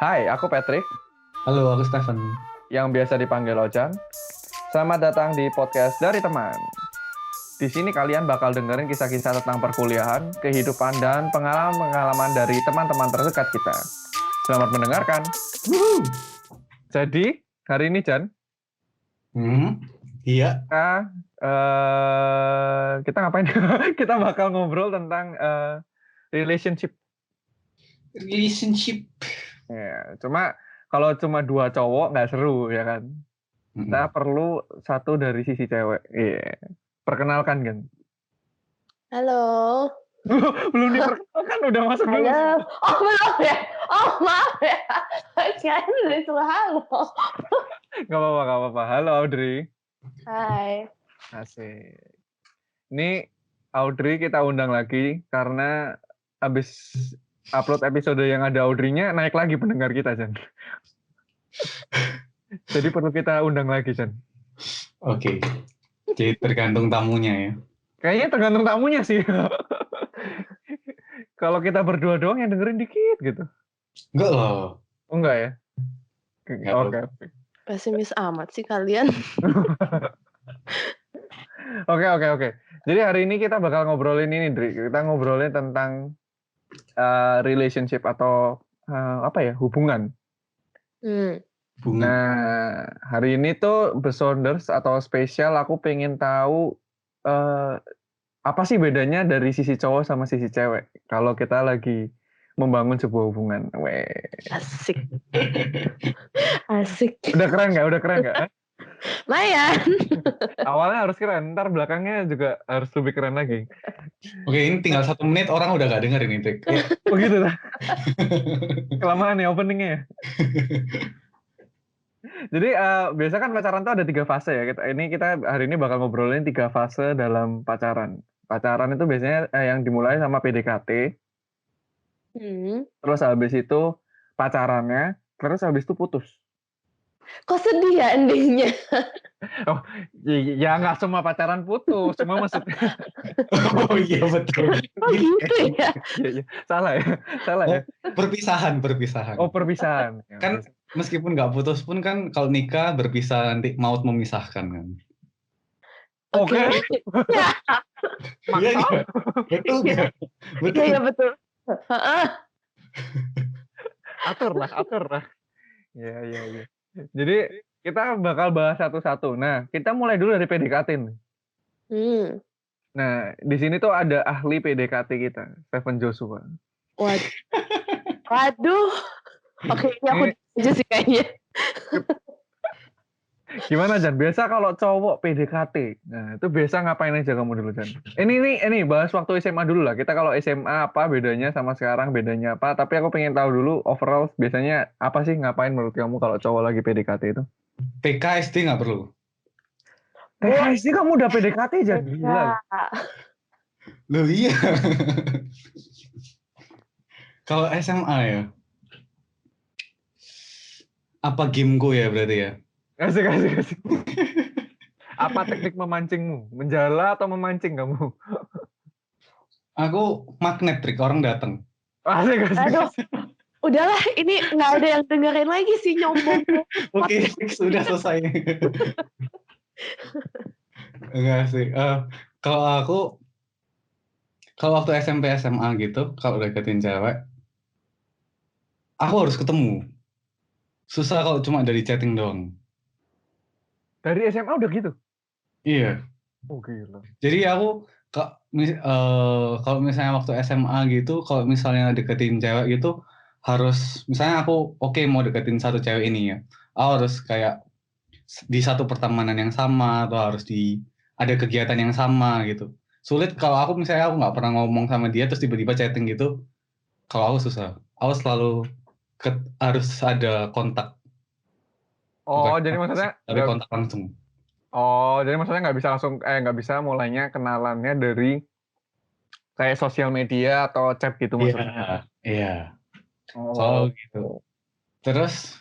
Hai, aku Patrick, Halo, aku Stephen. yang biasa dipanggil Ojan. Selamat datang di podcast dari teman. Di sini kalian bakal dengerin kisah-kisah tentang perkuliahan, kehidupan, dan pengalaman-pengalaman dari teman-teman terdekat kita. Selamat mendengarkan. Wuhu. Jadi, hari ini, Jan, Iya. kita ngapain? Kita bakal ngobrol tentang relationship. Relationship. Ya, kalau cuma dua cowok nggak seru, ya kan? Kita perlu satu dari sisi cewek. Iya. Perkenalkan, kan? Halo. Belum diperkenalkan, udah masuk dulu. Halo. Oh, belum ya? Oh, maaf ya. Kirain udah disuruh halo. Gak apa-apa. Halo, Audrey. Hai. Asik. Ini Audrey kita undang lagi karena abis upload episode yang ada Audrey-nya, naik lagi pendengar kita, Jan. Jadi perlu kita undang lagi, Jan. Oke. Jadi tergantung tamunya ya. Kayaknya tergantung tamunya sih. Kalau kita berdua doang yang dengerin dikit gitu. Enggak loh. Oh, enggak ya? Enggak Oke. Pesimis amat sih kalian. Oke. Jadi hari ini kita bakal ngobrolin ini, Dri. Kita ngobrolin tentang relationship atau hubungan. Bunga. Nah, hari ini tuh Besonders atau spesial aku pengen tahu apa sih bedanya dari sisi cowok sama sisi cewek kalau kita lagi membangun sebuah hubungan. Weh. Asik. Udah keren nggak? Lumayan. Awalnya harus keren, ntar belakangnya juga harus lebih keren lagi. Oke, ini tinggal 1 menit orang udah gak denger ini, Trik. Begitu lah. Kelamaan ya openingnya ya. Jadi biasa kan pacaran tuh ada 3 fase ya. Kita hari ini bakal ngobrolin 3 fase dalam pacaran. Pacaran itu biasanya yang dimulai sama PDKT. Terus habis itu pacarannya, terus habis itu putus. Kok sedih ya endingnya? Oh, ya nggak semua pacaran putus, cuma maksudnya. Oh iya betul. Oh gitu ya? Iya. Salah ya. Perpisahan. Oh, perpisahan. Kan meskipun nggak putus pun kan kalau nikah berpisah nanti maut memisahkan kan. Oke. Iya. Betul kan? Betul. Iya betul. Atur lah. Iya. Jadi kita bakal bahas satu-satu. Nah, kita mulai dulu dari PDKT nih. Nah, di sini tuh ada ahli PDKT kita, Stephen Joshua. Waduh. Oke, ini aku aja sih kayaknya. Gimana, Jan? Biasa kalau cowok PDKT, nah itu biasa ngapain aja kamu dulu, Jan? Ini bahas waktu SMA dulu lah. Kita kalau SMA apa bedanya sama sekarang, bedanya apa? Tapi aku pengen tahu dulu overall biasanya apa sih, ngapain menurut kamu kalau cowok lagi PDKT itu? PKSD nggak perlu. PKSD kamu udah PDKT, Jan? Gila. Loh iya. Kalau SMA ya. Apa gameku ya berarti ya? Asik. Apa teknik memancingmu? Menjala atau memancing kamu? Aku magnet, Trik, orang datang. Asik. Aduh. Udahlah, ini nggak ada yang dengerin lagi sih nyombong. Oke, sudah selesai. Enggak sih. Kalau waktu SMP SMA gitu, kalau deketin cewek, aku harus ketemu. Susah kalau cuma dari chatting doang. Dari SMA udah gitu? Iya. Oh gila. Jadi aku kalau misalnya waktu SMA gitu, kalau misalnya deketin cewek gitu, harus misalnya aku mau deketin satu cewek ini ya, aku harus kayak di satu pertemanan yang sama atau harus ada kegiatan yang sama gitu. Sulit kalau aku misalnya aku nggak pernah ngomong sama dia terus tiba-tiba chatting gitu. Kalau aku susah. Aku selalu harus ada kontak. Oh, jadi maksudnya tapi kontak langsung. Oh, jadi maksudnya nggak bisa mulainya kenalannya dari kayak sosial media atau chat gitu maksudnya? Iya. Oh, gitu. Terus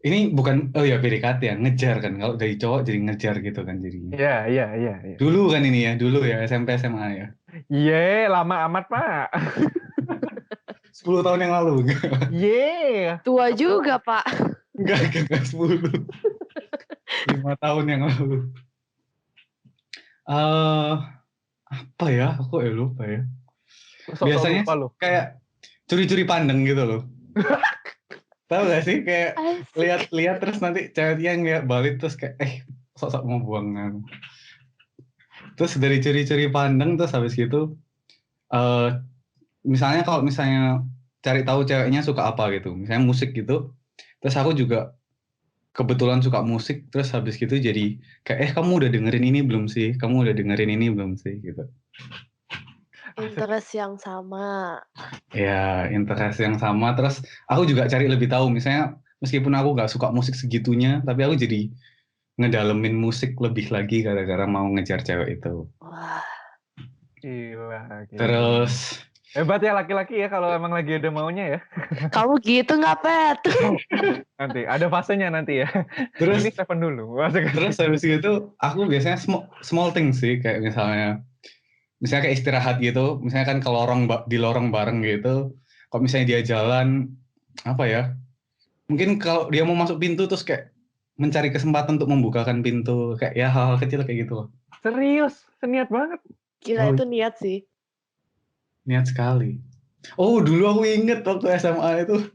ini bukan PDKT ya, ngejar kan. Kalau dari cowok jadi ngejar gitu kan jadinya. Iya. Dulu kan ini ya, SMP SMA ya. Iya, lama amat, Pak. 10 tahun yang lalu. Yeah. Tua juga, Pak. Enggak 10. 5 tahun yang lalu. Apa ya? Aku lupa ya. Biasanya Lupa lu. kayak curi-curi pandang gitu loh. Tahu gak sih kayak Asik. lihat-lihat terus nanti ceweknya ngeliat balik terus kayak sok-sok mau buangan. Terus dari curi-curi pandang terus habis gitu misalnya kalau misalnya cari tahu ceweknya suka apa gitu. Misalnya musik gitu. Terus aku juga kebetulan suka musik terus habis gitu jadi kayak kamu udah dengerin ini belum sih? Kamu udah dengerin ini belum sih gitu. Interest yang sama. Ya, interest yang sama. Terus aku juga cari lebih tahu. Misalnya meskipun aku nggak suka musik segitunya, tapi aku jadi ngedalemin musik lebih lagi gara-gara mau ngejar cewek itu. Wah, Gila. Terus Hebat ya laki-laki ya kalau emang lagi ada maunya ya. kamu gitu nggak, Pet? Nanti ada fasenya nanti ya. Terus Ini Stephen dulu. terus habis itu aku biasanya small thing sih kayak misalnya kayak istirahat gitu. Misalnya kan di lorong bareng gitu. Kalau misalnya dia jalan apa ya? Mungkin kalau dia mau masuk pintu terus kayak mencari kesempatan untuk membukakan pintu kayak ya hal-hal kecil kayak gitu loh. Serius, seniat banget. Gila, itu niat sih. Niat sekali. Oh, dulu aku inget waktu SMA itu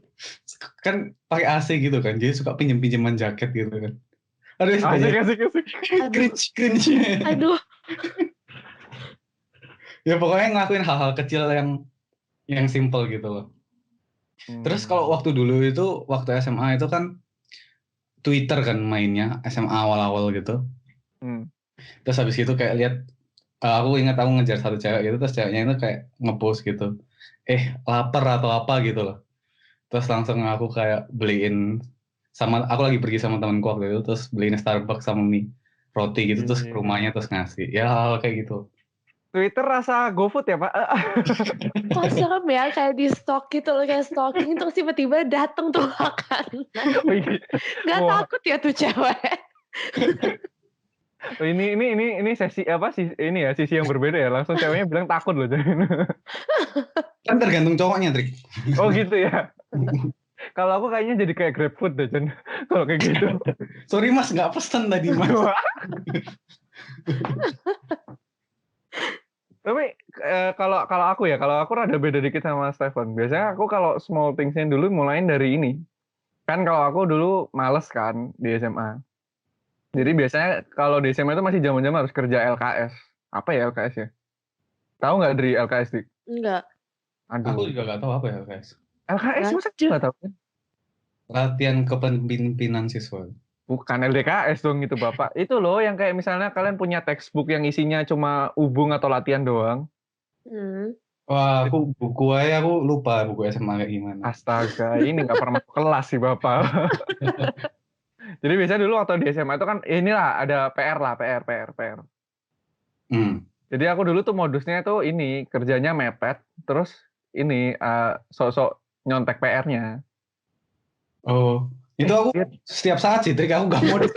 kan pakai AC gitu kan. Jadi suka pinjem-pinjeman jaket gitu kan. Aduh, Asik. cringe. Aduh. Ya pokoknya ngelakuin hal-hal kecil yang simple gitu loh. Terus kalau waktu dulu itu waktu SMA itu kan Twitter kan mainnya SMA awal-awal gitu. Terus habis itu kayak lihat aku ingat aku ngejar satu cewek gitu terus ceweknya itu kayak ngepost gitu. Lapar atau apa gitu loh. Terus langsung aku kayak beliin aku lagi pergi sama temanku waktu itu terus beliin Starbucks sama mie roti gitu terus ke rumahnya terus ngasih. Ya hal kayak gitu. Twitter rasa GoFood ya, Pak? Kok serem ya, kayak di stalk gitu loh, kayak stalking terus tiba-tiba datang tuh makanan. Gak takut ya tuh cewek. Ini sesi apa sih? Ini ya sisi yang berbeda ya. Langsung ceweknya bilang takut loh. Kan tergantung cowoknya, Trik. Oh gitu ya. Kalau aku kayaknya jadi kayak GrabFood deh, Jon. Kalau kayak gitu. Sorry Mas, nggak pesan tadi Mas. Tapi kalau aku rada beda dikit sama Stephen. Biasanya aku kalau small things-nya dulu mulain dari ini. Kan kalau aku dulu males kan di SMA. Jadi biasanya kalau di SMA itu masih zaman-zaman harus kerja LKS. Apa ya LKS ya? Tahu nggak dari LKS, Dik? Enggak. Aku juga nggak tahu apa ya LKS. LKS masa nggak tahu kan? Latihan kepemimpinan siswa. Bukan LDKS dong itu Bapak. Itu loh yang kayak misalnya kalian punya textbook yang isinya cuma ubung atau latihan doang. Wah, aku lupa buku SMA kayak gimana. Astaga, ini nggak pernah masuk kelas sih Bapak. Jadi biasanya dulu waktu di SMA itu kan inilah ada PR. Jadi aku dulu tuh modusnya tuh ini kerjanya mepet, terus ini sok-sok nyontek PR-nya. Oh, itu aku setiap saat sih, Trik, aku nggak modus.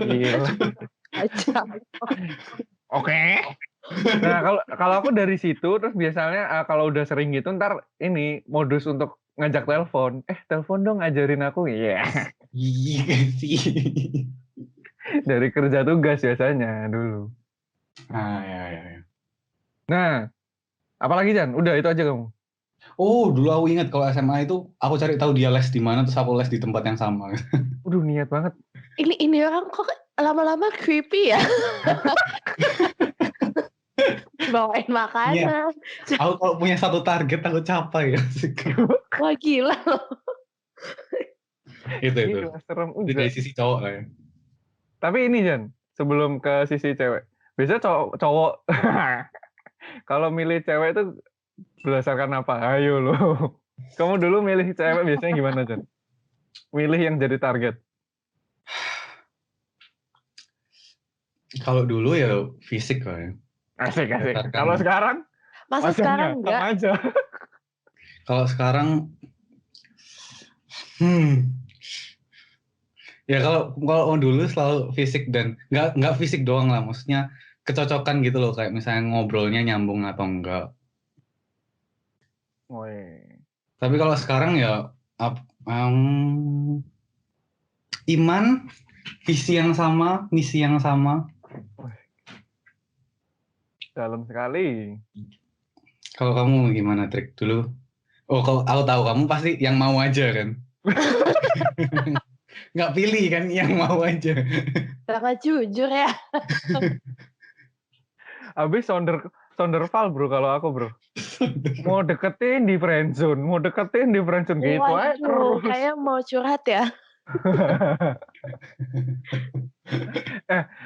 Gila. Oke. Nah kalau aku dari situ terus biasanya kalau udah sering gitu ntar ini modus untuk ngajak telepon. Telepon dong ngajarin aku. Iya. Dari kerja tugas biasanya dulu. Ya. Nah, apalagi Jan? Udah itu aja kamu. Oh, dulu aku ingat kalau SMA itu aku cari tahu dia les di mana terus aku les di tempat yang sama. Udah niat banget. Ini orang kok lama-lama creepy ya. Bawain makanan. Iya. Aku kalau punya satu target aku capai ya. Wah gila loh. Itu. Gila, serem. Itu dari sisi cowok lah ya. Tapi ini Jan, sebelum ke sisi cewek. Biasanya cowok kalau milih cewek itu berdasarkan apa? Ayo lo. Kamu dulu milih cewek biasanya gimana Jan? Milih yang jadi target. Kalau dulu ya fisik lah ya. Asik. Kalau sekarang? Masa sekarang enggak? Aja. Kalau sekarang, ya kalau dulu selalu fisik dan nggak fisik doang lah, maksudnya kecocokan gitu loh, kayak misalnya ngobrolnya nyambung atau enggak. Woi. Tapi kalau sekarang ya iman, visi yang sama, misi yang sama. Dalam sekali. Kalau kamu gimana trik dulu? Oh, kalau aku tahu kamu pasti yang mau aja kan? Nggak pilih kan, yang mau aja. Sangat jujur ya. Habis Sonderval bro kalau aku bro. Mau deketin di friendzone, mau deketin di friendzone gitu aja Waduh, terus. kayak mau curhat ya.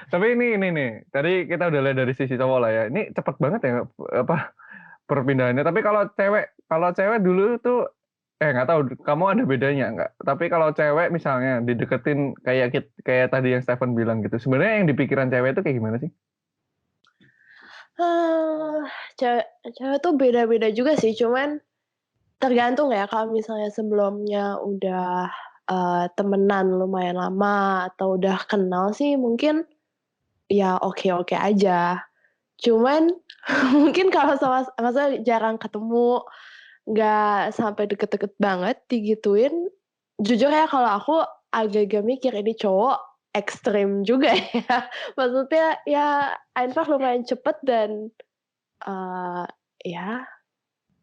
Tapi ini nih. Tadi kita udah lihat dari sisi cowok lah ya. Ini cepet banget ya apa perpindahannya. Tapi kalau cewek dulu tuh nggak tahu kamu ada bedanya nggak? Tapi kalau cewek misalnya dideketin kayak tadi yang Stephen bilang gitu. Sebenarnya yang di pikiran cewek itu kayak gimana sih? Cewek tuh beda-beda juga sih, cuman tergantung ya kalau misalnya sebelumnya udah temenan lumayan lama atau udah kenal sih mungkin ya oke-oke aja. Cuman mungkin kalau maksudnya jarang ketemu, nggak sampai deket-deket banget digituin, jujur ya kalau aku agak-agak mikir ini cowok ekstrim juga ya. Maksudnya ya einfach lumayan cepet dan ya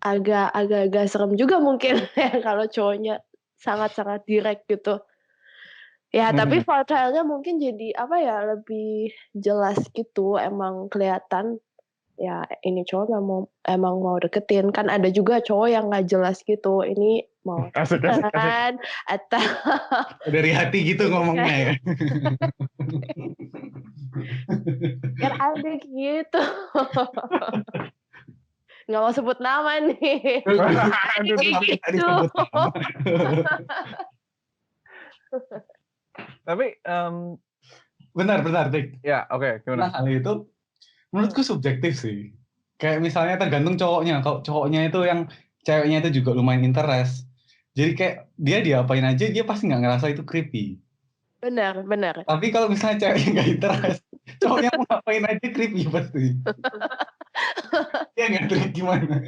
agak-agak serem juga mungkin ya kalau cowoknya sangat-sangat direct gitu. Ya tapi volatile-nya mungkin jadi apa ya, lebih jelas gitu, emang kelihatan ya ini cowok emang mau deketin. Kan ada juga cowok yang nggak jelas gitu, ini mau Asik. temenan atau Dari hati gitu ngomongnya ya. kan ada gitu. Nggak mau sebut nama nih. Aduh, Gitu. Tapi Bentar, Dik. ya oke, gimana? Nah, hal itu menurutku subjektif sih. Kayak misalnya tergantung cowoknya. Kalau cowoknya itu yang ceweknya itu juga lumayan interest. Jadi kayak dia diapain aja dia pasti nggak ngerasa itu creepy. Benar. Tapi kalau misalnya ceweknya nggak interest, cowoknya mau ngapain aja creepy pasti. Dia nggak trik gimana?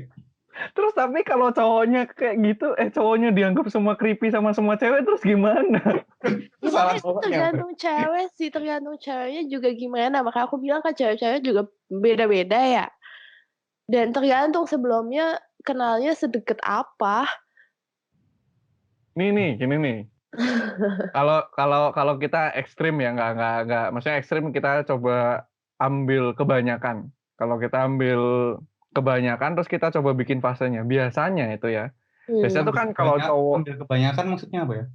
Terus tapi kalau cowoknya kayak gitu, cowoknya dianggap semua creepy sama semua cewek, terus gimana? Salah Gimana itu cowoknya. tergantung cewek sih, tergantung ceweknya juga gimana. Makanya aku bilang kan cewek-cewek juga beda-beda ya. Dan tergantung sebelumnya kenalnya sedekat apa. Gini nih. Kalau kita ekstrim ya, nggak, maksudnya ekstrim kita coba ambil kebanyakan. Kalau kita ambil kebanyakan, terus kita coba bikin fasenya. Biasanya itu ya. Biasanya tuh kan kalau cowok, Ambil kebanyakan maksudnya apa ya?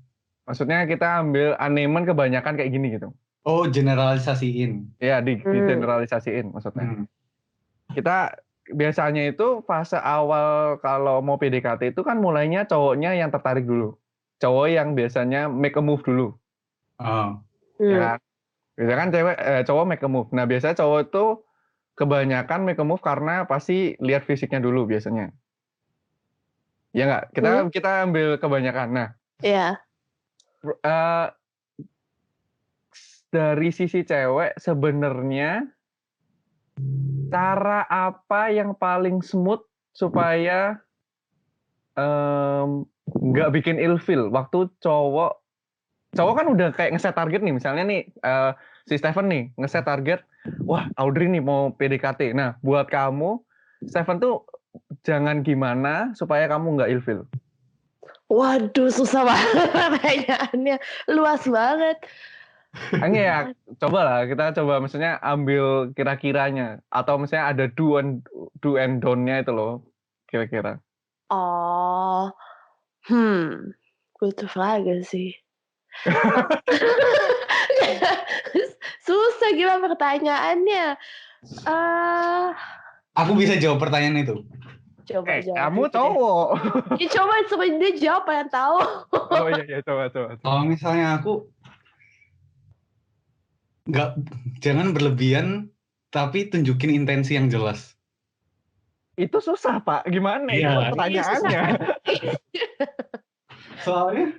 maksudnya kita ambil anemen kebanyakan kayak gini gitu. Oh, generalisasiin. Ya, digeneralisasiin maksudnya. Kita biasanya itu fase awal kalau mau PDKT itu kan mulainya cowoknya yang tertarik dulu. Cowok yang biasanya make a move dulu. Ya kan? Biasanya kan cowok make a move. Nah, biasanya cowok itu kebanyakan make a move karena pasti lihat fisiknya dulu biasanya. Ya nggak? Kita ambil kebanyakan. Nah, dari sisi cewek sebenarnya cara apa yang paling smooth supaya nggak bikin ilfeel waktu cowok kan udah kayak ngeset target nih, misalnya nih si Stephen nih ngeset target, wah Audrey nih mau PDKT. Nah buat kamu Stephen tuh jangan gimana supaya kamu nggak ilfeel? Waduh, susah banget pertanyaannya, luas banget. Hanya ya kita coba maksudnya ambil kira-kiranya, atau misalnya ada do and don't-nya itu loh kira-kira. Butuh lagi sih. Susah gila pertanyaannya. Aku bisa jawab pertanyaan itu. Coba jawab. Kamu cowok. Ya coba dia jawab yang tahu. Oh iya coba. Kalau misalnya aku jangan berlebihan tapi tunjukin intensi yang jelas. Itu susah Pak, gimana itu pertanyaannya? Soalnya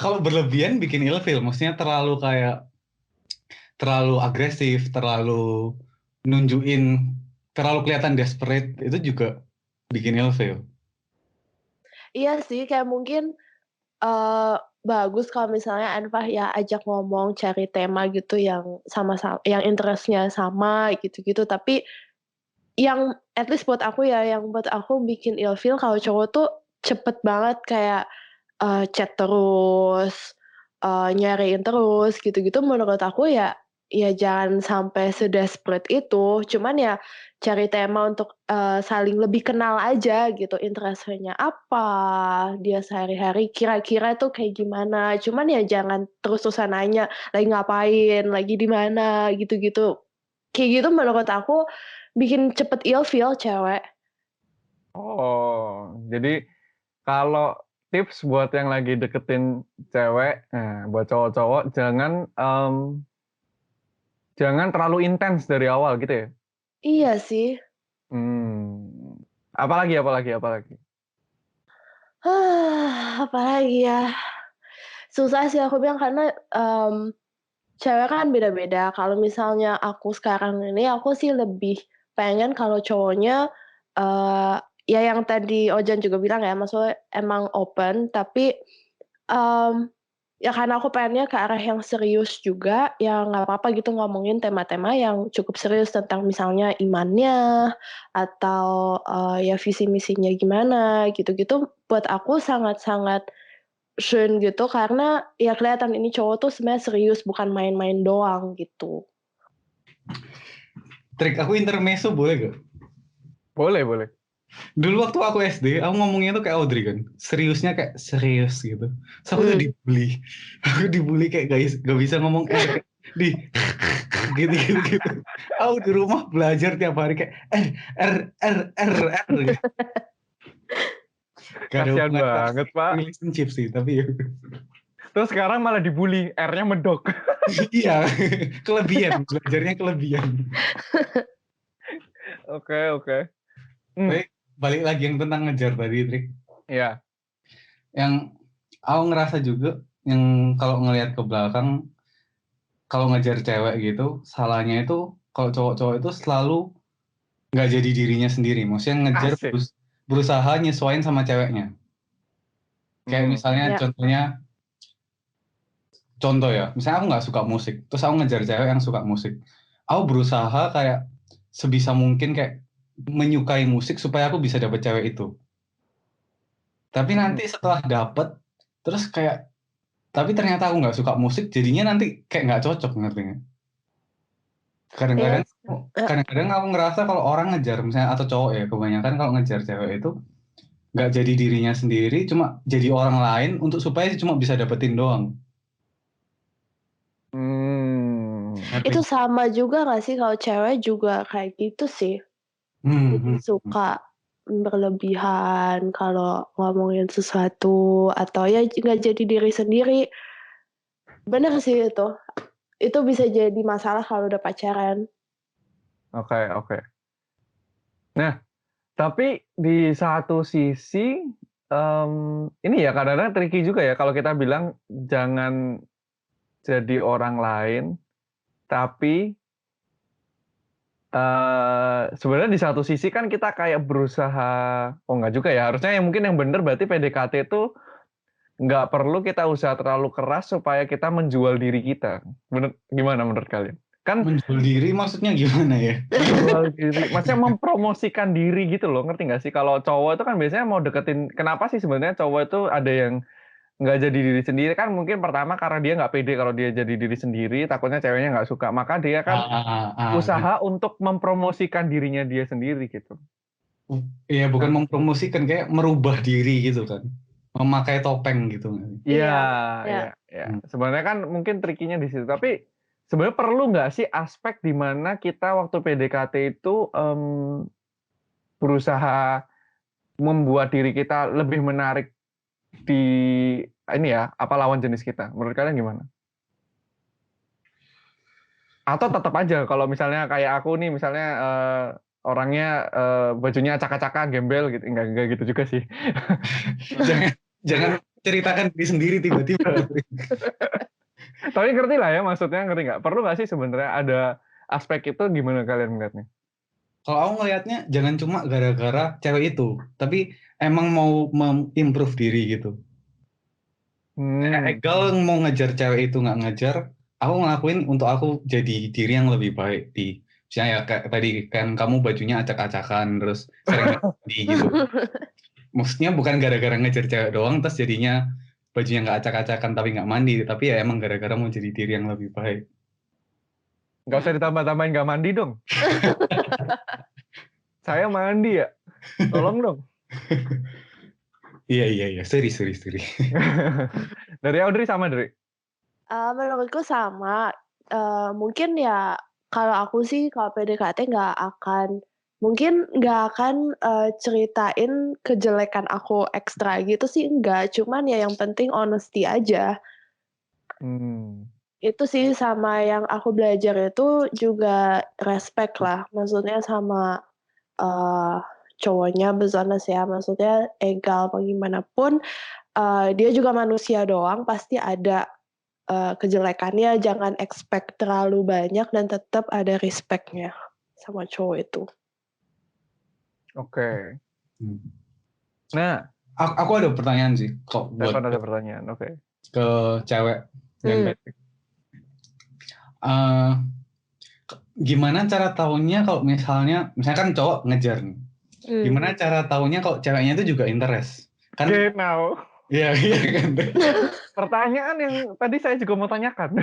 kalau berlebihan bikin ilfeel, maksudnya terlalu agresif, terlalu nunjukin, terlalu kelihatan desperate, itu juga bikin ilfeel. Iya sih, kayak mungkin, bagus kalau misalnya Anfah ya ajak ngomong, cari tema gitu yang yang interest-nya sama gitu-gitu. Tapi yang at least buat aku ya, yang buat aku bikin ilfeel kalau cowok tuh cepet banget kayak, chat terus, nyariin terus gitu-gitu menurut aku ya ya jangan sampai se-desperate itu. Cuman ya cari tema untuk, saling lebih kenal aja gitu, interest-nya apa, dia sehari-hari kira-kira tuh kayak gimana. Cuman ya jangan terus-terusan nanya, "Lagi ngapain? Lagi di mana?" Gitu-gitu. Kayak gitu menurut aku bikin cepet ilfeel cewek. Oh, jadi kalau tips buat yang lagi deketin cewek, buat cowok-cowok jangan terlalu intens dari awal gitu ya? Iya sih. Mmm, apalagi? Apalagi ya, susah sih aku bilang karena, cewek kan beda-beda. Kalau misalnya aku sekarang ini, aku sih lebih pengen kalau cowoknya, eee, ya yang tadi Ojan juga bilang ya, maksudnya emang open, tapi, mmm, ya karena aku pengennya ke arah yang serius juga, ya nggak apa-apa gitu ngomongin tema-tema yang cukup serius tentang misalnya imannya, atau, ya visi misinya gimana, gitu-gitu buat aku sangat-sangat schön gitu, karena ya kelihatan ini cowok tuh sebenarnya serius, bukan main-main doang gitu. Trik aku intermezzo boleh gak? Boleh. Dulu waktu aku SD, aku ngomongnya tuh kayak Audrey kan. Seriusnya kayak serius gitu. Terus aku tuh Mmm. dibully. Aku dibully kayak gak bisa ngomong R. Di gitu. Aku di rumah belajar tiap hari kayak R gitu. Gak ada Kasihan hubungan banget, Pak. relationship sih, tapi ya. Terus sekarang malah dibully, R-nya medok. Iya, kelebihan. Belajarnya kelebihan. Oke. Tapi balik lagi yang tentang ngejar tadi, Trik. Iya. Yang aku ngerasa juga, yang kalau ngelihat ke belakang, kalau ngejar cewek gitu, salahnya itu kalau cowok-cowok itu selalu nggak jadi dirinya sendiri. Maksudnya ngejar Asik. berusaha nyesuaiin sama ceweknya. Kayak misalnya Ya. contoh ya, misalnya aku nggak suka musik, terus aku ngejar cewek yang suka musik. Aku berusaha kayak sebisa mungkin kayak menyukai musik supaya aku bisa dapet cewek itu. Tapi nanti setelah dapet, terus kayak, tapi ternyata aku nggak suka musik, jadinya nanti kayak nggak cocok, ngerti nggak? Iya, Kadang-kadang aku ngerasa kalau orang ngejar misalnya atau cowok ya kebanyakan kalau ngejar cewek itu nggak jadi dirinya sendiri, cuma jadi orang lain untuk supaya cuma bisa dapetin doang. Ngerti? itu sama juga nggak sih kalau cewek juga kayak gitu sih. Jadi Hmm. suka berlebihan kalau ngomongin sesuatu atau ya nggak jadi diri sendiri. Bener sih itu. Itu bisa jadi masalah kalau udah pacaran. Oke. Nah, tapi di satu sisi, ini ya kadang-kadang tricky juga ya kalau kita bilang jangan jadi orang lain, tapi, sebenarnya di satu sisi kan kita kayak berusaha oh enggak juga ya, harusnya yang mungkin yang bener berarti PDKT itu nggak perlu kita usaha terlalu keras supaya kita menjual diri kita. Gimana menurut kalian? Kan Menjual diri maksudnya gimana ya? menjual diri, maksudnya mempromosikan diri gitu loh, ngerti nggak sih? Kalau cowok itu kan biasanya mau deketin, kenapa sih sebenarnya cowok itu ada yang nggak jadi diri sendiri kan mungkin pertama karena dia nggak pede kalau dia jadi diri sendiri, takutnya ceweknya nggak suka, maka dia kan Gitu. usaha untuk mempromosikan dirinya dia sendiri gitu. Iya, bukan Nah, mempromosikan, kayak merubah diri gitu kan. Memakai topeng gitu. iya, Iya, ya. ya. Sebenarnya kan mungkin trikinya di situ. Tapi sebenarnya perlu nggak sih aspek di mana kita waktu PDKT itu berusaha membuat diri kita lebih menarik di ini ya, apa lawan jenis kita. Menurut kalian gimana? Atau tetap aja kalau misalnya kayak aku nih misalnya orangnya bajunya acak-acakan, gembel gitu. Enggak gitu juga sih. Jangan jangan ceritakan diri sendiri tiba-tiba. Tapi ngerti lah ya maksudnya, ngerti nggak? Perlu nggak sih sebenarnya ada aspek itu, gimana kalian melihatnya? Kalau aku ngelihatnya jangan cuma gara-gara cewek itu, tapi emang mau improve diri gitu. Egal mau ngejar cewek itu nggak ngejar, aku ngelakuin untuk aku jadi diri yang lebih baik di misalnya ya kayak tadi kan kamu bajunya acak-acakan terus sering mandi gitu. Maksudnya bukan gara-gara ngejar cewek doang terus jadinya bajunya nggak acak-acakan tapi nggak mandi, tapi ya emang gara-gara mau jadi diri yang lebih baik. Nggak usah ditambah-tambahin nggak mandi dong. Saya mandi ya. Tolong dong. Iya, sorry. Dari Audrey sama, Dri? Menurutku sama. Mungkin ya kalau aku sih kalau PDKT mungkin nggak akan ceritain kejelekan aku ekstra gitu sih enggak. Cuman ya yang penting honesty aja. Itu sih sama yang aku belajar itu juga respect lah. Maksudnya sama cowoknya bezones ya. Maksudnya egal bagaimanapun dia juga manusia doang, pasti ada kejelekannya. Jangan expect terlalu banyak dan tetap ada respect-nya sama cowok itu. Oke. Nah, aku ada pertanyaan sih kok buat ada pertanyaan. Oke. ke cewek yang basic. Gimana cara taunya kalau misalnya kan cowok ngejar nih. Gimana cara taunya kalau ceweknya itu juga interest? Kan now. Iya kan. Pertanyaan yang tadi saya juga mau tanyakan.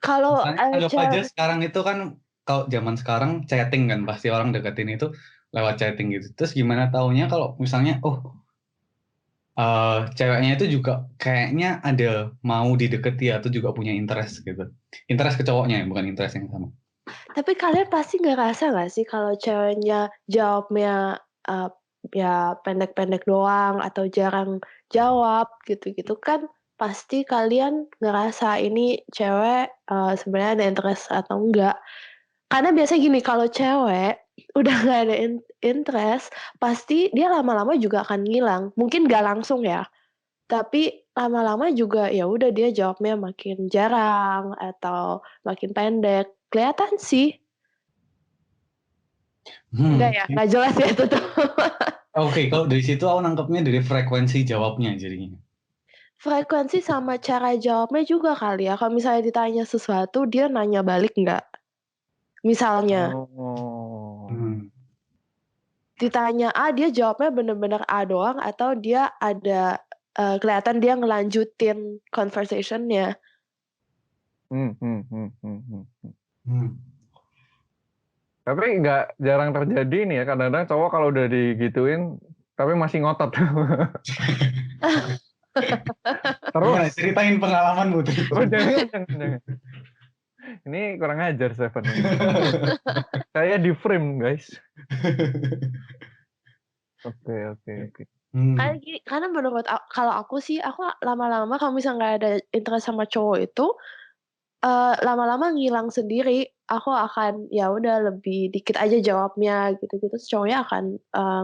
Kalau anggap aja sekarang itu kan kalau zaman sekarang chatting kan pasti orang deketin itu lewat chatting gitu. Terus gimana taunya kalau misalnya ceweknya itu juga kayaknya ada mau dideketi atau juga punya interest gitu. Interest ke cowoknya ya, bukan interest yang sama. Tapi kalian pasti ngerasa nggak sih kalau ceweknya jawabnya ya pendek-pendek doang atau jarang jawab gitu-gitu kan pasti kalian ngerasa ini cewek sebenarnya ada interest atau enggak. Karena biasanya gini, kalau cewek udah nggak ada interest, pasti dia lama-lama juga akan ngilang. Mungkin nggak langsung ya, tapi lama-lama juga ya udah dia jawabnya makin jarang atau makin pendek. Kelihatan sih. Enggak ya, nggak jelas ya itu tuh. Oke, kalau dari situ aku nangkepnya dari frekuensi jawabnya jadinya. Frekuensi sama cara jawabnya juga kali ya. Kalau misalnya ditanya sesuatu, dia nanya balik nggak? Misalnya. Ditanya A, dia jawabnya bener-bener A doang, atau dia ada kelihatan dia ngelanjutin conversation-nya. Tapi nggak jarang terjadi nih ya, kadang-kadang cowok kalau udah digituin tapi masih ngotot. Terus ceritain pengalamanmu tuh. Jangan. Ini kurang ajar Seven. Saya di frame guys. Oke. Karena menurut kalau aku sih, aku lama-lama kalau misalnya nggak ada interest sama cowok itu, lama-lama ngilang sendiri. Aku akan ya udah lebih dikit aja jawabnya gitu-gitu. Cowoknya akan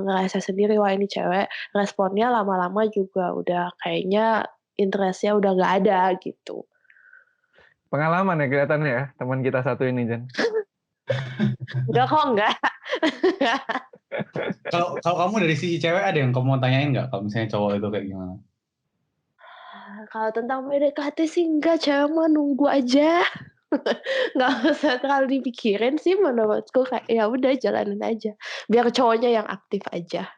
ngerasa sendiri, wah ini cewek. Responnya lama-lama juga udah kayaknya interestnya udah nggak ada gitu. Pengalaman ya kelihatannya ya teman kita satu ini Jan. Enggak kok, enggak. Kalau kamu dari sisi cewek ada yang kamu mau tanyain nggak kalau misalnya cowok itu kayak gimana? Kalau tentang PDKT sih enggak, cewek mah nunggu aja. Nggak usah terlalu dipikirin sih menurutku, kayak ya udah jalanin aja. Biar cowoknya yang aktif aja.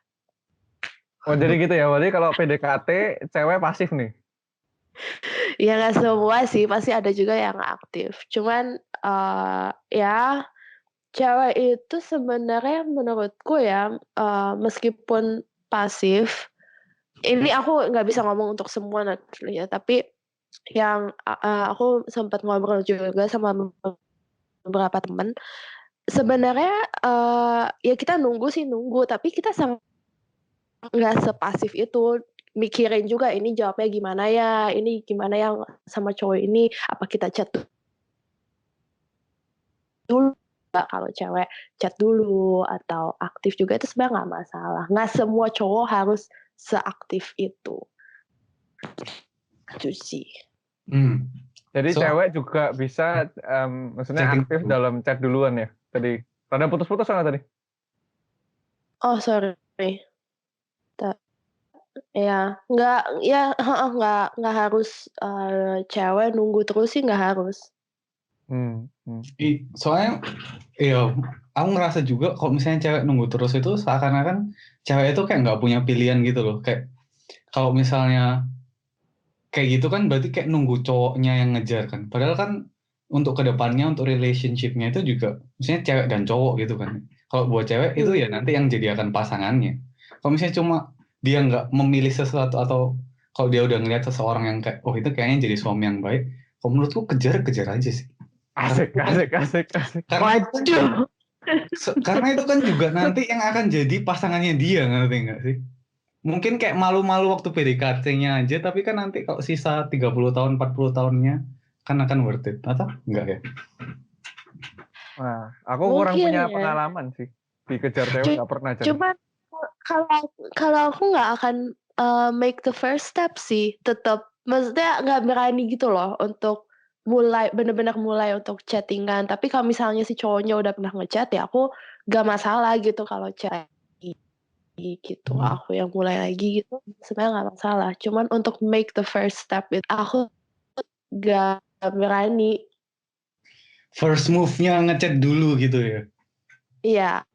Oh jadi gitu ya, berarti kalau PDKT cewek pasif nih? Ya nggak semua sih, pasti ada juga yang aktif. Cuman ya cewek itu sebenarnya menurutku ya meskipun pasif, ini aku nggak bisa ngomong untuk semua naturally ya, tapi yang aku sempat ngobrol juga sama beberapa teman, sebenarnya ya kita nunggu, tapi kita nggak sepasif itu. Mikirin juga ini jawabnya gimana ya, ini gimana yang sama cowok ini, apa kita chat dulu, kalau cewek chat dulu atau aktif juga itu sebenarnya nggak masalah. Nggak semua cowok harus seaktif itu. Itu sih. Jadi cewek juga bisa maksudnya aktif dalam chat duluan ya? Tadi rada putus-putus sana tadi? Oh sorry. nggak harus cewek nunggu terus sih, nggak harus. Soalnya iya, aku ngerasa juga kalau misalnya cewek nunggu terus itu seakan-akan cewek itu kayak nggak punya pilihan gitu loh. Kayak kalau misalnya kayak gitu kan berarti kayak nunggu cowoknya yang ngejar kan. Padahal kan untuk kedepannya, untuk relationship-nya itu juga misalnya cewek dan cowok gitu kan. Kalau buat cewek itu ya nanti yang jadi akan pasangannya. Kalau misalnya cuma dia nggak memilih sesuatu atau kalau dia udah ngeliat seseorang yang kayak, oh itu kayaknya jadi suami yang baik, kalau menurutku kejar-kejar aja sih. Asik. Karena itu kan juga nanti yang akan jadi pasangannya dia, ngerti nggak sih? Mungkin kayak malu-malu waktu PDKT-nya aja, tapi kan nanti kalau sisa 30 tahun, 40 tahunnya kan akan worth it. Atau enggak ya? Nah, aku kurang Mungkin punya ya. pengalaman sih. Dikejar cewek nggak pernah jadi. Cuman kalau aku nggak akan make the first step sih, tetap maksudnya nggak berani gitu loh untuk bener-bener mulai untuk chattingan. Tapi kalau misalnya si cowoknya udah pernah ngechat ya aku nggak masalah gitu kalau chat gitu. Aku yang mulai lagi gitu sebenarnya nggak masalah. Cuman untuk make the first step itu aku nggak berani. First move-nya ngechat dulu gitu ya? Iya.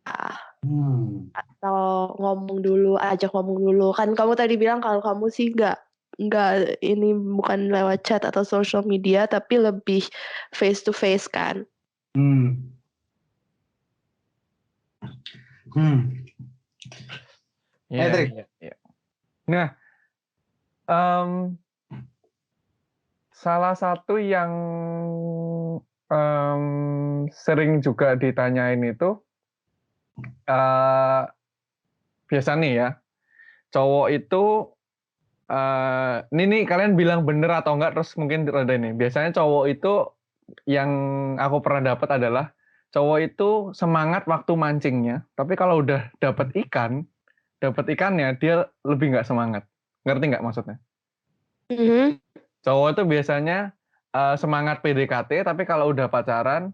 Atau ajak ngomong dulu. Kan kamu tadi bilang kalau kamu sih nggak ini bukan lewat chat atau social media tapi lebih face to face kan. Iya. Nah, salah satu yang sering juga ditanyain itu biasa nih ya, cowok itu ini kalian bilang bener atau enggak terus mungkin rada ini. Biasanya cowok itu yang aku pernah dapat adalah cowok itu semangat waktu mancingnya, tapi kalau udah dapat ikannya dia lebih nggak semangat. Ngerti nggak maksudnya? Cowok itu biasanya semangat PDKT, tapi kalau udah pacaran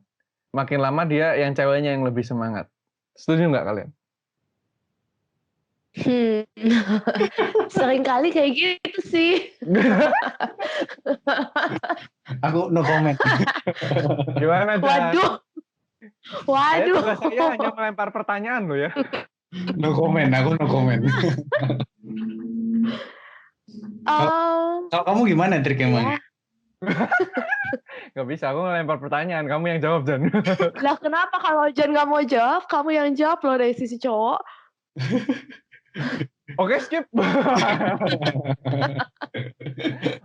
makin lama dia yang ceweknya yang lebih semangat. Setuju nggak kalian? Sering kali kayak gitu sih. Aku no comment. Gimana, Jan? Waduh. Saya hanya melempar pertanyaan loh ya. No comment, aku no comment. Kalau kamu gimana trik emang? Gak bisa, aku ngelempar pertanyaan. Kamu yang jawab, Jan. Lah kenapa kalau Jan gak mau jawab, kamu yang jawab loh dari sisi cowok. Oke, skip.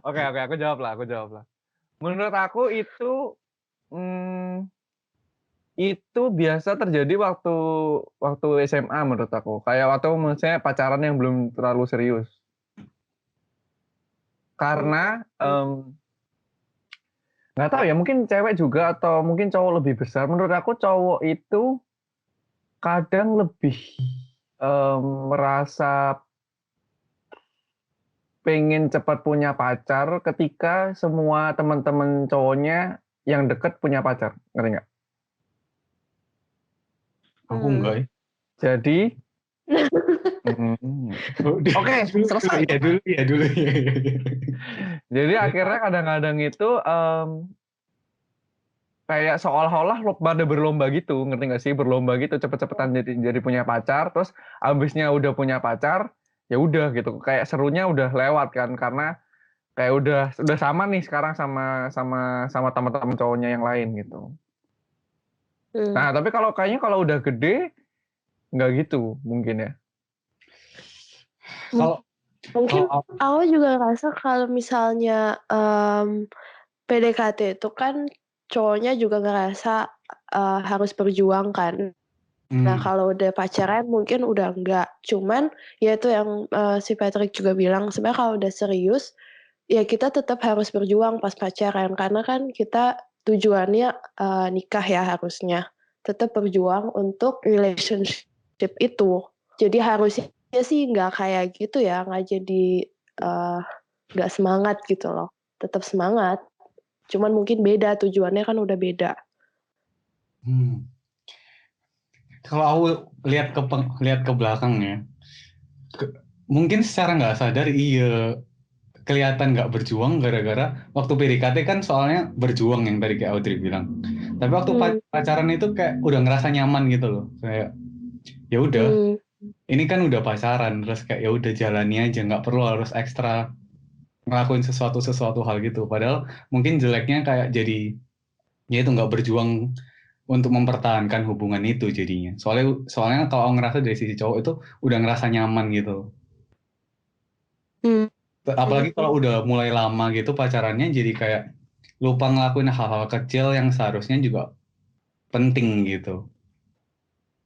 Oke, aku jawab lah. Menurut aku itu biasa terjadi waktu SMA menurut aku. Kayak waktu misalnya pacaran yang belum terlalu serius. Karena nggak tahu ya, mungkin cewek juga atau mungkin cowok lebih besar. Menurut aku cowok itu kadang lebih merasa pengen cepat punya pacar ketika semua teman-teman cowoknya yang deket punya pacar, ngerti nggak? Aku enggak ya. Jadi, oke, selesai. Iya dulu. Jadi akhirnya kadang-kadang itu kayak seolah-olah pada berlomba gitu, ngerti nggak sih? Berlomba gitu, cepet-cepetan jadi punya pacar, terus abisnya udah punya pacar, ya udah gitu. Kayak serunya udah lewat kan, karena kayak udah sama nih sekarang sama teman-teman cowoknya yang lain gitu. Nah, tapi kayaknya kalau udah gede nggak gitu mungkin ya. Mungkin aku juga ngerasa kalau misalnya PDKT itu kan cowoknya juga ngerasa harus berjuang kan. Nah kalau udah pacaran mungkin udah enggak. Cuman ya itu yang si Patrick juga bilang, sebenarnya kalau udah serius ya kita tetap harus berjuang pas pacaran. Karena kan kita tujuannya nikah ya harusnya. Tetap berjuang untuk relationship itu. Jadi harusnya sih nggak kayak gitu ya, nggak jadi nggak semangat gitu loh. Tetap semangat. Cuman mungkin beda, tujuannya kan udah beda. Kalau aku lihat ke belakang ya, mungkin secara nggak sadar iya kelihatan nggak berjuang gara-gara waktu PDKT kan soalnya berjuang yang tadi kayak Audrey bilang. Tapi waktu pacaran itu kayak udah ngerasa nyaman gitu loh. Kayak ya udah, ini kan udah pacaran terus kayak ya udah jalani aja, nggak perlu harus ekstra ngelakuin sesuatu hal gitu. Padahal mungkin jeleknya kayak jadi ya itu nggak berjuang untuk mempertahankan hubungan itu jadinya. Soalnya kalau ngerasa dari sisi cowok itu udah ngerasa nyaman gitu. Apalagi kalau udah mulai lama gitu pacarannya jadi kayak lupa ngelakuin hal-hal kecil yang seharusnya juga penting gitu.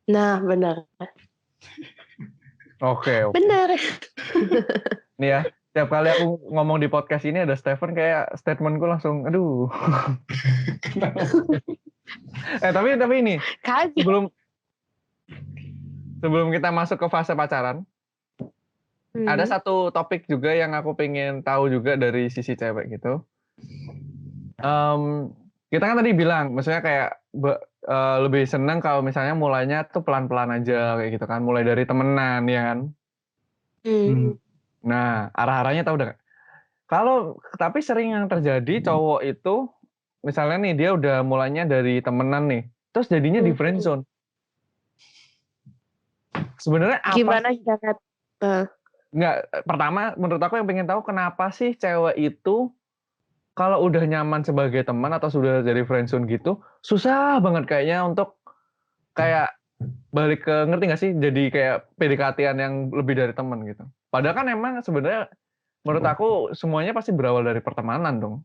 Nah, benar. Oke. Benar. Nih ya, tiap kali aku ngomong di podcast ini ada Stephen kayak statementku langsung, aduh. Tapi ini Kaget. sebelum kita masuk ke fase pacaran, ada satu topik juga yang aku pengen tahu juga dari sisi cewek gitu. Kita kan tadi bilang, maksudnya kayak lebih seneng kalau misalnya mulainya tuh pelan-pelan aja kayak gitu kan, mulai dari temenan ya kan. Nah, arah-arahnya tahu udah. Kalau tapi sering yang terjadi cowok itu misalnya nih dia udah mulainya dari temenan nih, terus jadinya di friendzone. Sebenarnya apa? Gimana Jakat? Nggak, pertama menurut aku yang pengen tahu kenapa sih cewek itu kalau udah nyaman sebagai teman atau sudah jadi friendzone gitu, susah banget kayaknya untuk kayak balik ke, ngerti nggak sih? Jadi kayak PDKT-an yang lebih dari teman gitu. Padahal kan emang sebenarnya menurut aku semuanya pasti berawal dari pertemanan dong.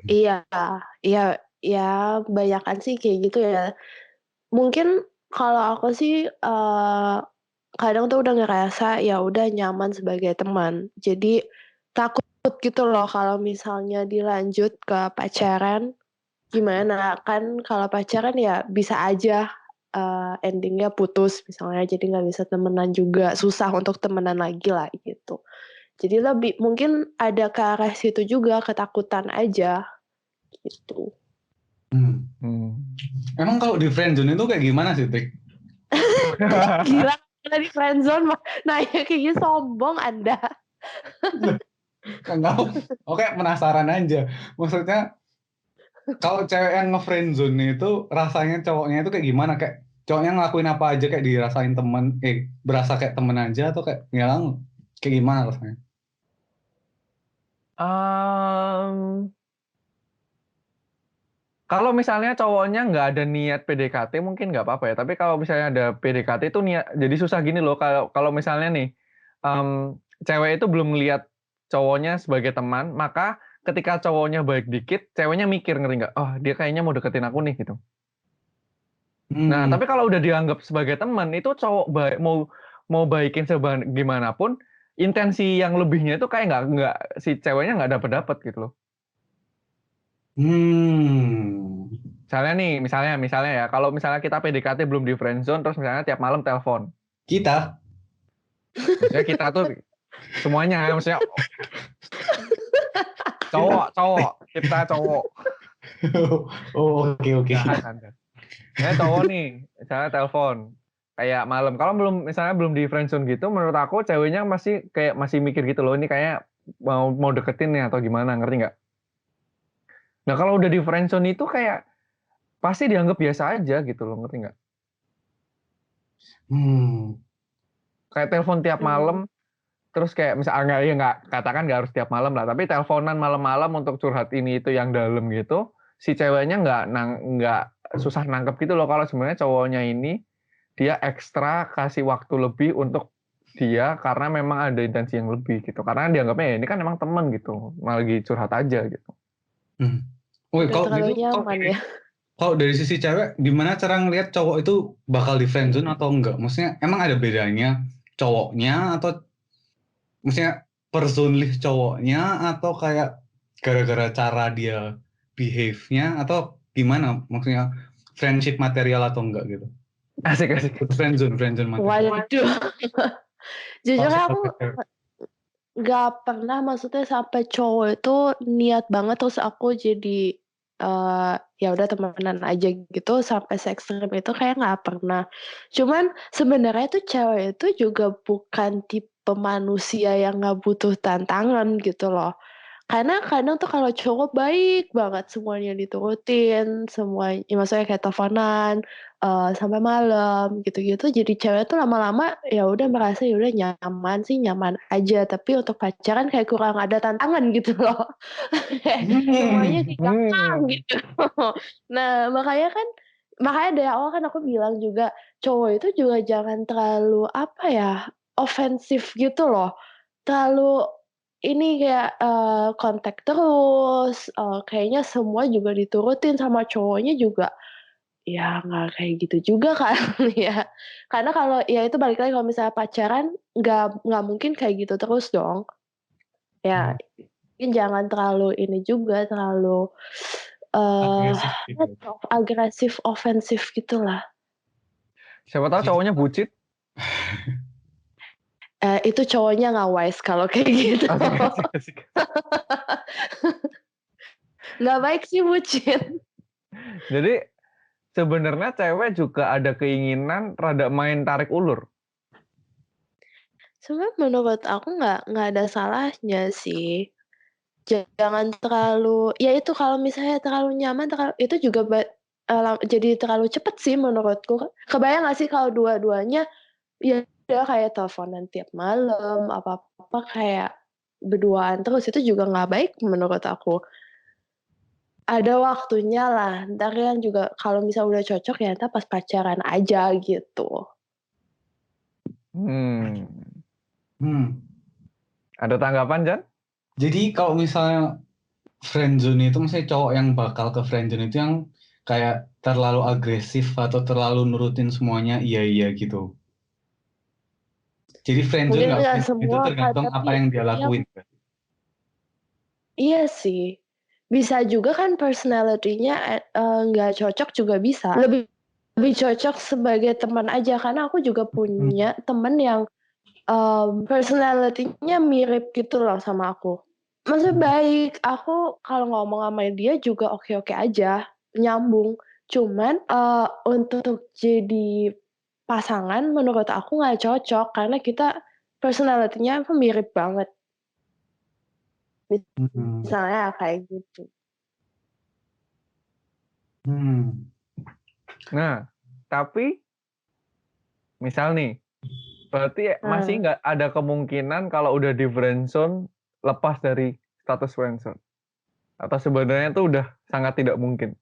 Iya, kebanyakan sih kayak gitu ya. Mungkin kalau aku sih kadang tuh udah ngerasa ya udah nyaman sebagai teman. Jadi takut gitu loh kalau misalnya dilanjut ke pacaran, gimana? Kan kalau pacaran ya bisa aja endingnya putus misalnya, jadi nggak bisa temenan juga, susah untuk temenan lagi lah gitu. Jadi lebih mungkin ada ke arah situ juga, ketakutan aja gitu. Emang kalau di friendzone itu kayak gimana sih, Trik? Gila, kita di friendzone nanya kayak sombong Anda. Enggak, oke penasaran aja. Maksudnya kalau cewek yang nge-friendzone itu rasanya cowoknya itu kayak gimana? Kayak cowoknya ngelakuin apa aja kayak dirasain temen, berasa kayak temen aja atau kayak ngilang kayak gimana rasanya? Kalau misalnya cowoknya nggak ada niat PDKT mungkin nggak apa-apa ya. Tapi kalau misalnya ada PDKT itu niat, jadi susah gini loh. Kalau misalnya nih cewek itu belum lihat cowoknya sebagai teman, maka ketika cowoknya baik dikit, ceweknya mikir, ngerti nggak? Oh dia kayaknya mau deketin aku nih gitu. Nah tapi kalau udah dianggap sebagai teman, itu cowok mau baikin sebagaimanapun, intensi yang lebihnya itu kayak nggak si ceweknya nggak dapet gitu loh. Misalnya ya, kalau misalnya kita PDKT belum di friendzone, terus misalnya tiap malam telepon. Kita? Maksudnya kita tuh semuanya, maksudnya cowok, kita cowok. Oh oke. Ya cowok nih, misalnya telepon kayak malam. Kalau misalnya belum di friendzone gitu, menurut aku ceweknya masih mikir gitu loh, ini kayak mau deketin nih atau gimana, ngerti nggak? Nah kalau udah di friendzone itu kayak pasti dianggap biasa aja gitu loh, ngerti nggak? Kayak telepon tiap malam, terus kayak misalnya nggak katakan nggak harus tiap malam lah, tapi teleponan malam-malam untuk curhat ini itu yang dalam gitu, si ceweknya nggak susah nangkep gitu loh kalau sebenarnya cowoknya ini dia ekstra kasih waktu lebih untuk dia karena memang ada intensi yang lebih gitu, karena dianggapnya ya ini kan emang temen gitu, malah lagi curhat aja gitu. Kalau terlalu nyaman ya. Kalau dari sisi cewek, gimana cara ngelihat cowok itu bakal di friendzone atau enggak? Maksudnya emang ada bedanya cowoknya atau maksudnya personally cowoknya atau kayak gara-gara cara dia behave-nya atau gimana? Maksudnya friendship material atau enggak gitu? Asik. Friendzone material. Waduh. Jujur aku nggak pernah, maksudnya sampai cowok itu niat banget terus aku jadi ya udah temenan aja gitu sampai se-ekstrem itu kayak nggak pernah. Cuman sebenarnya tuh cewek itu juga bukan tipe manusia yang nggak butuh tantangan gitu loh. Karena kadang tuh kalau cowok baik banget semuanya diturutin, ya maksudnya kayak teleponan, sampai malam gitu-gitu, jadi cewek tuh lama-lama ya udah merasa ya udah nyaman sih nyaman aja, tapi untuk pacaran kayak kurang ada tantangan gitu loh. Kayak semuanya Hmm. dikekang gitu. Nah, makanya dari awal kan aku bilang juga, cowok itu juga jangan terlalu, apa ya, ofensif gitu loh. Terlalu ini kayak, kontak terus, kayaknya semua juga diturutin sama cowoknya juga, ya nggak kayak gitu juga kan ya. Karena kalau ya itu balik lagi kalau misalnya pacaran, nggak mungkin kayak gitu terus dong. Ya, mungkin jangan terlalu ini juga, terlalu, eee, Agresif gitu. agresif, ofensif gitulah. Siapa tahu Jadi cowoknya bucin. Itu cowoknya nggak wise kalau kayak gitu. Asik asik asik. Nggak baik sih bucin. Jadi sebenarnya cewek juga ada keinginan rada main tarik ulur. Sebenarnya menurut aku nggak ada salahnya sih. Jangan terlalu ya itu kalau misalnya terlalu nyaman, itu juga jadi terlalu cepet sih menurutku. Kebayang nggak sih kalau dua-duanya ya udah kayak teleponan tiap malam, apa-apa kayak berduaan terus, itu juga nggak baik menurut aku. Ada waktunya lah, entar kan juga kalau misal udah cocok ya entar pas pacaran aja gitu. Hmm. Hmm. Ada tanggapan, Jan? Jadi kalau misalnya friendzone itu misalnya cowok yang bakal ke friendzone itu yang kayak terlalu agresif atau terlalu nurutin semuanya iya gitu. Jadi friendzone Mungkin nggak nggak friendzone itu semua Kak, tergantung apa tapi yang dia ya lakuin. iya sih. Bisa juga kan personality-nya, nggak cocok juga bisa. Lebih cocok sebagai teman aja, karena aku juga Hmm. punya temen yang, personality-nya mirip gitu loh sama aku. Maksudnya baik, aku kalau ngomong sama dia juga oke-oke aja, nyambung. Cuman, untuk jadi pasangan menurut aku nggak cocok, karena kita personality-nya mirip banget. Hmm. Misalnya kayak gitu. Hmm. Nah, tapi misal nih, berarti masih Nah, nggak ada kemungkinan kalau udah di friendzone lepas dari status friendzone? Atau sebenarnya itu udah sangat tidak mungkin?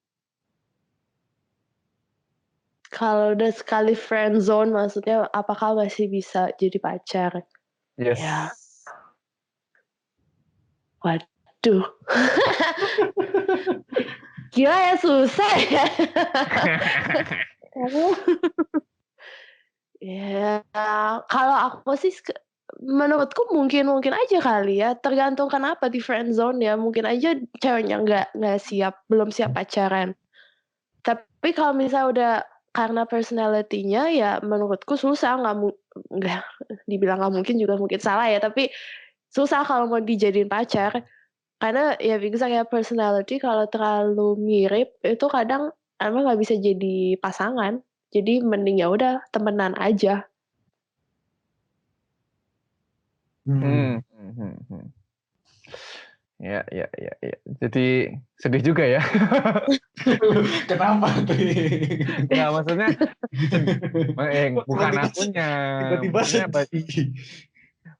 kalau udah sekali friendzone maksudnya apakah masih bisa jadi pacar? Ya, Yes. waduh. Gila ya, susah ya. Kamu ya, kalau aku sih menurutku mungkin aja kali ya, tergantung kenapa di friendzone ya, mungkin aja ceweknya nggak siap, belum siap pacaran. Tapi kalau misalnya udah karena personality-nya ya menurutku susah, nggak dibilang nggak mungkin juga mungkin salah ya, tapi susah kalau mau dijadiin pacar. Karena ya because kayak personality kalau terlalu mirip itu kadang emang nggak bisa jadi pasangan. Jadi mending ya udah temenan aja. Hmm. Hmm. Hmm. Hmm. Hmm. Ya, ya, ya, ya. Jadi sedih juga ya. Kenapa tuh? Nggak, maksudnya Kok bukan akunya. tiba-tiba Maksudnya sedih?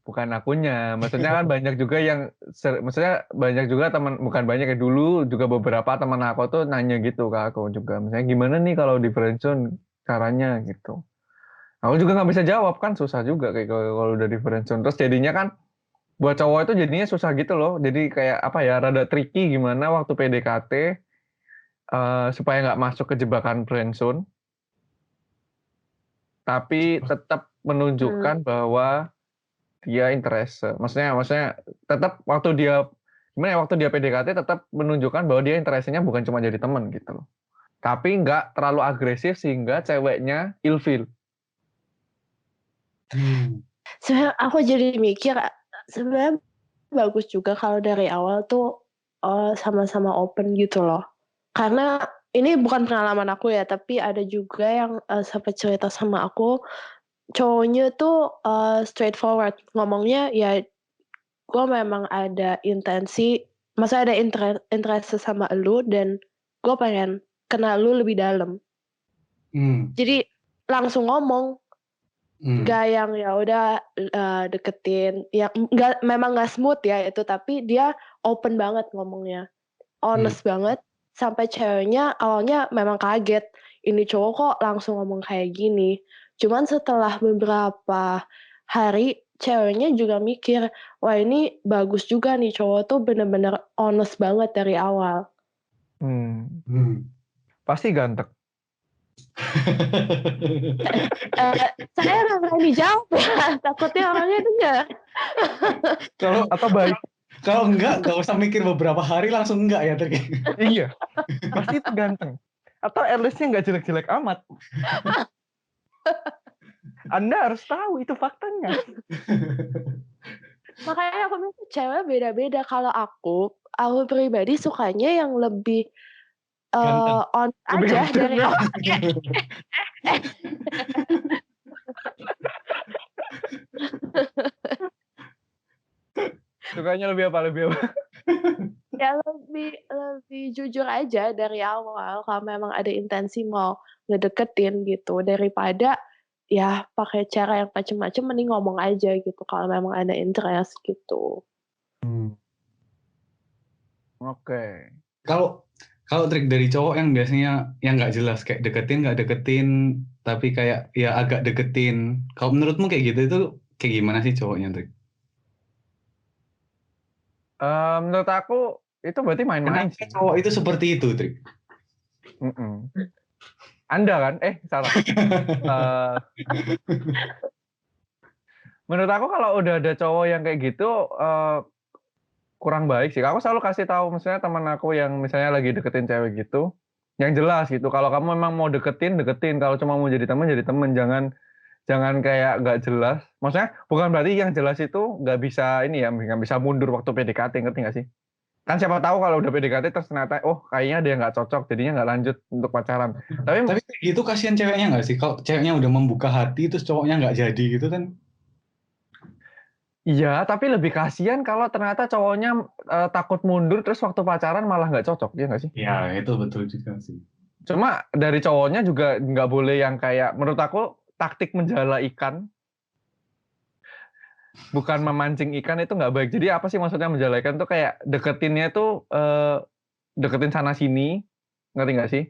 bukan akunya. Maksudnya kan banyak juga yang maksudnya banyak juga teman, bukan banyak ya, dulu juga beberapa teman aku tuh nanya gitu ke aku juga. Misalnya gimana nih kalau di friendzone caranya gitu. Aku juga nggak bisa jawab kan, susah juga kayak kalau udah di friendzone. Terus jadinya kan buat cowok itu jadinya susah gitu loh. Jadi kayak apa ya, rada tricky gimana waktu PDKT supaya nggak masuk ke jebakan friendzone, tapi tetap Mmm, menunjukkan bahwa dia interest. Maksudnya tetap waktu dia gimana ya, waktu dia PDKT tetap menunjukkan bahwa dia interestnya bukan cuma jadi teman gitu loh. Tapi nggak terlalu agresif sehingga ceweknya ilfeel. Hmm. sebenarnya aku jadi mikir, sebenarnya bagus juga kalau dari awal tuh, sama-sama open gitu loh. karena ini bukan pengalaman aku ya, tapi ada juga yang sempat cerita sama aku, cowoknya tuh straightforward ngomongnya ya, gue memang ada intensi, maksudnya ada interest sama lu dan gue pengen kenal lu lebih dalam. Hmm. Jadi langsung ngomong, nggak yang ya udah deketin, ya memang nggak smooth ya itu, tapi dia open banget ngomongnya, honest banget, sampai ceweknya awalnya memang kaget, ini cowok kok langsung ngomong kayak gini. Cuman setelah beberapa hari, ceweknya juga mikir, wah ini bagus juga nih cowok tuh bener-bener honest banget dari awal. Pasti ganteng. Saya nggak berani jawab ya, takutnya orangnya dengar. Atau baik. Kalau enggak, nggak usah mikir beberapa hari langsung enggak ya Trik. Iya, pasti itu ganteng. Atau at least-nya nggak jelek-jelek amat. Anda harus tahu itu faktanya. Makanya aku bilang cewek beda-beda. Kalau aku pribadi sukanya yang lebih on Lebih aja ganteng. dari Sukanya lebih apa? ya lebih jujur aja dari awal kalau memang ada intensi mau ngedeketin gitu, daripada ya pakai cara yang macem-macem, mending ngomong aja gitu kalau memang ada interest gitu. Oke. Kalau trik dari cowok yang biasanya yang nggak jelas, kayak nggak deketin, tapi kayak ya agak deketin. Kalau menurutmu kayak gitu itu kayak gimana sih cowoknya, Trik? Menurut aku itu berarti main-main Kenapa sih. cowok itu seperti itu, Trik? Anda kan? Salah. Menurut aku kalau udah ada cowok yang kayak gitu kurang baik sih. Aku selalu kasih tahu misalnya teman aku yang misalnya lagi deketin cewek gitu, yang jelas gitu. Kalau kamu memang mau deketin. Kalau cuma mau jadi teman. Jangan kayak nggak jelas. Maksudnya bukan berarti yang jelas itu nggak bisa ini ya, nggak bisa mundur waktu PDKT, ngerti nggak sih? Kan siapa tahu kalau udah PDKT terus ternyata kayaknya dia nggak cocok, jadinya nggak lanjut untuk pacaran. Tapi kayak gitu kasihan ceweknya nggak sih? Kalau ceweknya udah membuka hati terus cowoknya nggak jadi gitu kan? Iya, tapi lebih kasihan kalau ternyata cowoknya takut mundur terus waktu pacaran malah nggak cocok, ya nggak sih? Ya, itu betul juga sih. Cuma dari cowoknya juga nggak boleh yang kayak, menurut aku taktik menjala ikan, bukan memancing ikan, itu nggak baik. Jadi apa sih maksudnya menjala ikan tuh kayak deketinnya tuh deketin sana sini, ngerti nggak sih?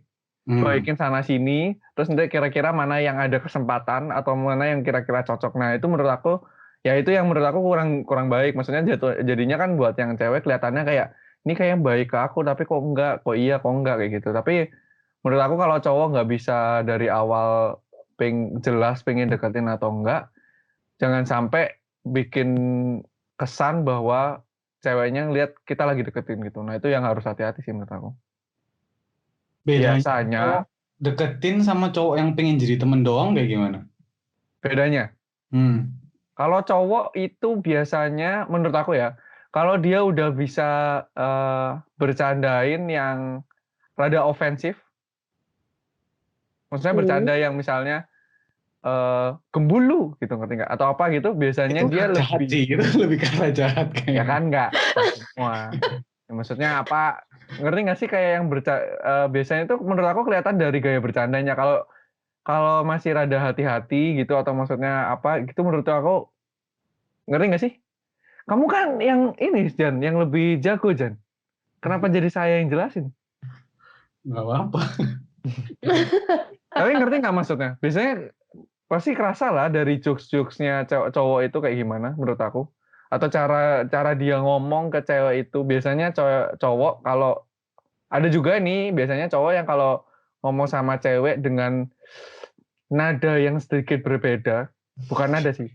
Baikin sana sini, terus nanti kira-kira mana yang ada kesempatan atau mana yang kira-kira cocok. Nah itu menurut aku, ya itu yang menurut aku kurang baik. Maksudnya jadinya kan buat yang cewek kelihatannya kayak ini kayak baik ke aku, tapi kok enggak, kok iya, kok enggak kayak gitu. Tapi menurut aku kalau cowok nggak bisa dari awal jelas pengen deketin atau enggak, jangan sampai bikin kesan bahwa ceweknya ngelihat kita lagi deketin gitu. Nah itu yang harus hati-hati sih menurut aku. Biasanya deketin sama cowok yang pengen jadi temen doang kayak gimana? Bedanya? Kalau cowok itu biasanya menurut aku ya, kalau dia udah bisa bercandain yang rada ofensif, maksudnya bercanda yang misalnya gembulu gitu, ngerti nggak? Atau apa gitu, biasanya itu dia jahat lebih sih, itu lebih karena jahat kayaknya. Ya kan nggak semua. Ya, maksudnya apa? Ngerti nggak sih kayak yang biasanya itu menurut aku kelihatan dari gaya bercandanya. Kalau masih rada hati-hati gitu atau maksudnya apa gitu, menurut aku, ngerti nggak sih? Kamu kan yang ini Jan, yang lebih jago Jan. Kenapa jadi saya yang jelasin? Nggak apa-apa. Tapi ngerti nggak maksudnya? Biasanya pasti kerasa lah dari jokes-jokesnya cowok itu kayak gimana menurut aku. Atau cara dia ngomong ke cewek itu. Biasanya cowok kalau ada juga nih, biasanya cowok yang kalau ngomong sama cewek dengan nada yang sedikit berbeda, bukan nada sih,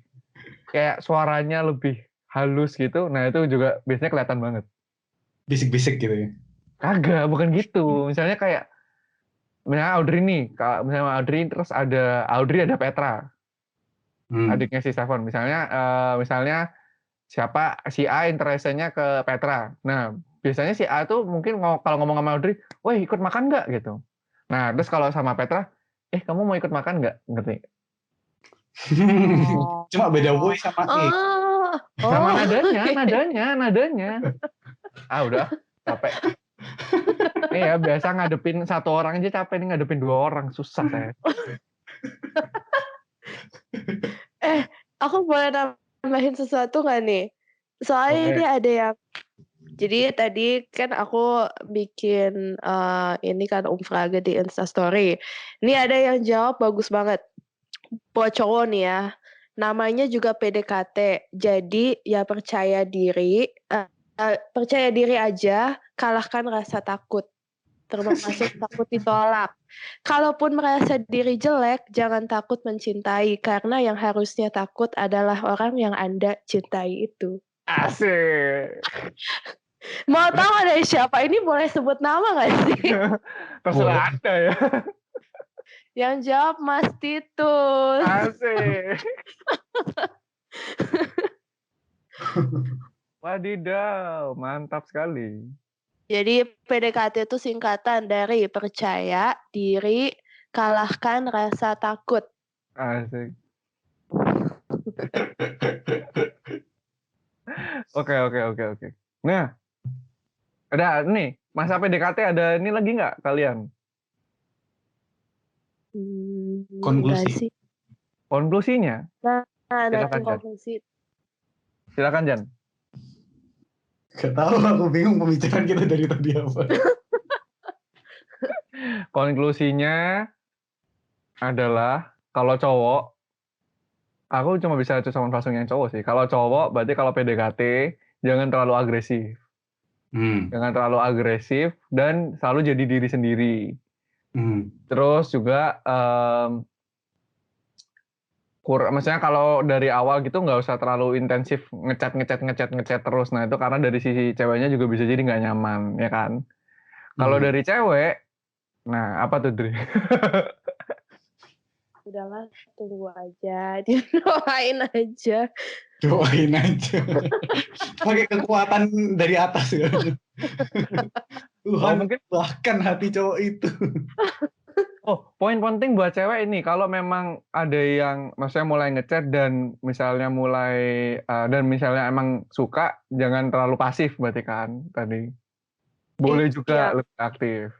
kayak suaranya lebih halus gitu, nah itu juga biasanya kelihatan banget. Bisik-bisik gitu ya? Kagak, bukan gitu. Misalnya Audrey nih, misalnya Audrey terus ada Petra, adiknya si Stefan. Misalnya siapa si A interestnya ke Petra. Nah, biasanya si A tuh mungkin kalau ngomong sama Audrey, "Woi, ikut makan nggak?" gitu. Nah, terus kalau sama Petra, "Kamu mau ikut makan nggak?" Ngerti? Cuma beda boy sama E. Sama nadanya. Udah capek. Nih ya, biasa ngadepin satu orang aja capek, nih ngadepin 2 orang susah saya. Aku boleh nambahin sesuatu nggak nih? Soalnya Boleh. ini ada yang jadi tadi kan aku bikin ini kan umfrage di Instastory. Ini ada yang jawab bagus banget. Buat cowok nih ya. Namanya juga PDKT. Jadi ya percaya diri aja, kalahkan rasa takut. Termasuk takut ditolak. Kalaupun merasa diri jelek, jangan takut mencintai karena yang harusnya takut adalah orang yang Anda cintai itu. Asik. Mau tahu dari siapa? Ini boleh sebut nama nggak sih? Terserah Anda ya. Yang jawab Mas Titus. Asik. Wadidaw, mantap sekali. Jadi PDKT itu singkatan dari percaya diri, kalahkan rasa takut. Asik. Oke. Nah, ada nih, masa PDKT ada ini lagi nggak kalian? Konklusi. Enggak sih. Konklusinya? Nah, Silakan, Jan. konklusi. Silakan, Jan. Gak tahu, aku bingung pembicaraan kita dari tadi apa. Konklusinya adalah kalau cowok, aku cuma bisa sama langsung yang cowok sih. Kalau cowok berarti kalau PDKT jangan terlalu agresif. Jangan terlalu agresif dan selalu jadi diri sendiri. Terus juga maksudnya kalau dari awal gitu nggak usah terlalu intensif ngechat terus. Nah itu karena dari sisi ceweknya juga bisa jadi nggak nyaman, ya kan? Kalau dari cewek, nah apa tuh Dri? Udahlah, tunggu aja, doain aja. Doain aja. Pakai kekuatan dari atas kan. Tuhan mungkin bahkan hati cowok itu. Poin penting buat cewek ini, kalau memang ada yang maksudnya mulai ngechat dan misalnya emang suka, jangan terlalu pasif berarti kan tadi. Boleh juga lebih aktif.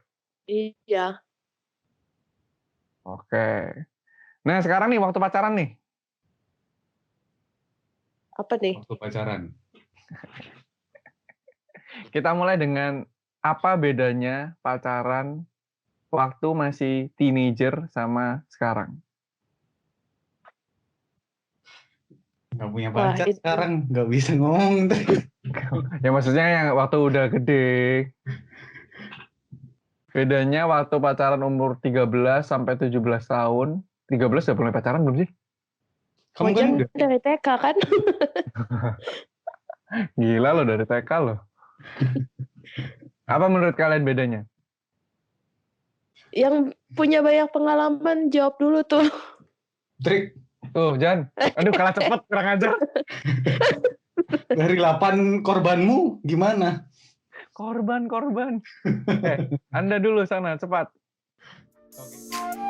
Iya. Oke. Nah sekarang nih waktu pacaran nih. Apa nih? Waktu pacaran. Kita mulai dengan apa bedanya pacaran waktu masih teenager sama sekarang? Gak punya pacar sekarang, gak bisa ngomong. Ya maksudnya yang waktu udah gede. Bedanya waktu pacaran umur 13 sampai 17 tahun. 13 udah mulai pacaran belum sih? Kamu kan dari TK kan? Gila loh, dari TK loh. Apa menurut kalian bedanya? Yang punya banyak pengalaman jawab dulu tuh. Trik. Tuh, Jan. Aduh, kalah cepet, kurang ajar. Dari 8 korbanmu gimana? Korban. Anda dulu sana, cepat. Oke.